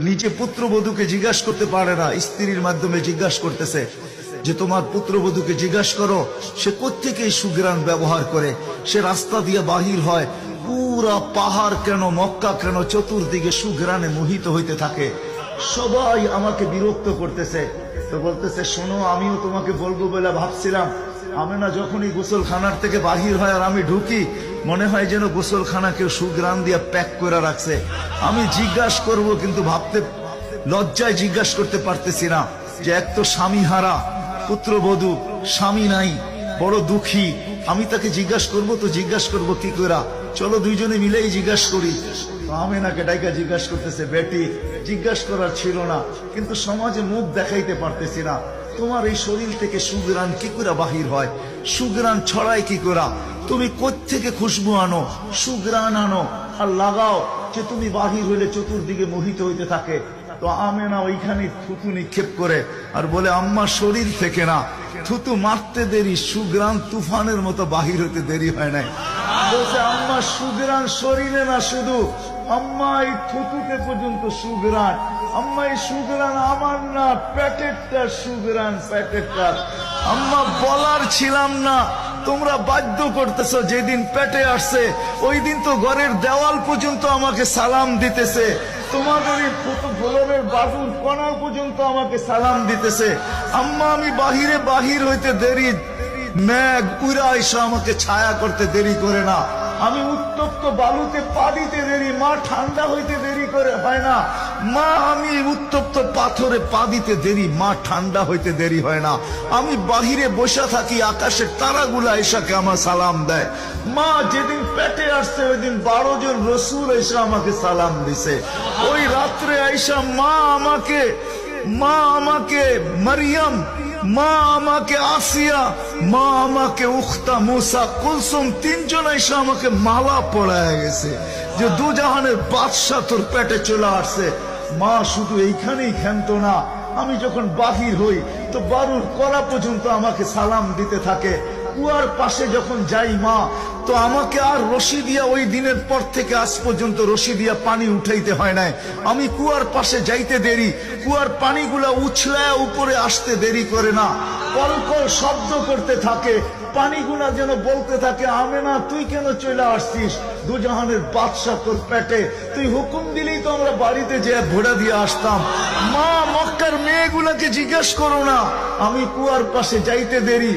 নিচে পুত্রবধূকে জিজ্ঞাসা করতে পারে না, স্ত্রীর মাধ্যমে জিজ্ঞাসা করতেছে যে তোমার পুত্রবধূকে জিজ্ঞাসা করো সে কোত্থেকে সুগ্রাণ ব্যবহার করে, সে রাস্তা দিয়ে বাহির হয়, পুরা পাহাড় কেন, মক্কা কেন চতুর্দিকে সুগ্রাণে মোহিত হইতে থাকে। সবাই আমাকে বিরক্ত করতেছে। তো বলতেছে শোনো, আমিও তোমাকে বলবো বলে ভাবছিলাম। আমি না যখনই গোসলখানার থেকে বাহির হয় আর আমি ঢুকি, মনে হয় যেন গোসলখানা কেউ সুগ্রাণ দিয়ে প্যাক করে রাখছে। আমি জিজ্ঞাসা করব কিন্তু ভাবতে লজ্জায় জিজ্ঞাসা করতে পারতেছি না যে এক তো স্বামী হারা পুত্রবধূ, স্বামী নাই, বড় দুঃখী। আমি তাকে জিজ্ঞাসা করব তো জিজ্ঞাসা করব কি করে? চলো দুইজনে মিলেই জিজ্ঞাসা করি। আমেনাকে ডাইকা জিজ্ঞাসা করতেছে, বেটি জিজ্ঞাসা করার ছিল না, কিন্তু সমাজে মুখ দেখাইতে পারতেছি না। তোমার এই শরীর থেকে সুগ্রাণ কি করে বাহির হয়? সুগ্রাণ ছড়ায় কি করে? তুমি কোত্থেকে খুশবু আনো, সুগ্রাণ আনো আর লাগাও যে তুমি বাহির হইলে চতুর্দিকে মোহিত হইতে থাকে। তো আমেনা ওইখানে থুতু নিক্ষেপ করে আর বলে, আম্মা শরীর থেকে না, থুতু মারতে দেরি, সুগ্রাণ তুফানের মতো বাহির হইতে দেরি হয় নাই। বলছে আম্মা সুগ্রাণ শরীরে না, শুধু আম্মা এই থুতুতে পর্যন্ত সুগ্রাণ। আম্মা এই সুগ্রাণ আমার না, প্যাকেটটা সুগ্রাণ, প্যাকেটটা। আম্মা বলার ছিলাম না, তোমরা বাধ্য করতেছ। যেদিন পেটে আসছে ওই দিন তো ঘরের দেওয়াল পর্যন্ত আমাকে সালাম দিতেছে, তোমাদের এই ফলনের বাদুর কণা পর্যন্ত আমাকে সালাম দিতেছে। আম্মা আমি বাহিরে বাহির হইতে দেরি, মেঘ উড়া এসে আমাকে ছায়া করতে দেরি করে না। আমি উত্তপ্ত বালুতে পা দিতে দেরি, মা ঠান্ডা হইতে দেরি করে হয় না। মা আমি উত্তপ্ত পাথরে পা দিতে দেরি, মা ঠান্ডা হইতে দেরি হয় না। আমি বাহিরে বসে থাকি, আকাশের তারাগুলা এসাকে আমার সালাম দেয়। মা যেদিন পেটে আসছে ওই দিন 12 জন রসুল এসে আমাকে সালাম দিছে। ওই রাত্রে আইসা মা আমাকে মারিয়াম, মা আমাকে আসিয়া, মা আমাকে উখতা মুসা কুলসুম, তিনজন এসে আমাকে মালা পড়ায় গেছে যে দুজাহানের বাদশা তোর পেটে চলে আসছে। মা শুধু এইখানেই ক্ষান্ত না, আমি যখন বাহির হই তো বারুর কলা পর্যন্ত আমাকে সালাম দিতে থাকে। কুয়ার পাশে যখন যাই মা, তো আমাকে আর রশি দিয়া, ওই দিনের পর থেকে আজ পর্যন্ত রশি দিয়া পানি উঠাইতে হয় নাই। আমি কুয়ার পাশে যাইতে দেরি, কুয়ার পানিগুলা উছলায় উপরে আসতে দেরি করে না। কলকল শব্দ করতে থাকে, পানিগুলা যেন বলতে থাকে, আমেনা তুই কেন চলে আসছিস? দুজাহানের বাদশা তোর পেটে, তুই হুকুম দিলেই তো আমরা বাড়িতে যেয়ে ভোড়া দিয়ে আসতাম। মা মক্কার মেয়েগুলাকে জিজ্ঞেস করো না, আমি কুয়ার পাশে যাইতে দেরি,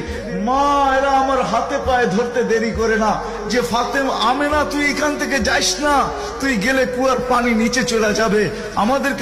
মা এরা আমার হাতে পায়ে ধরতে দেরি করে না যে ফাতেমা, আমেনা তুই এখান থেকে যাইস না, তুই গেলে কুয়ার পানি নিচে চলে যাবে। আমাদেরকে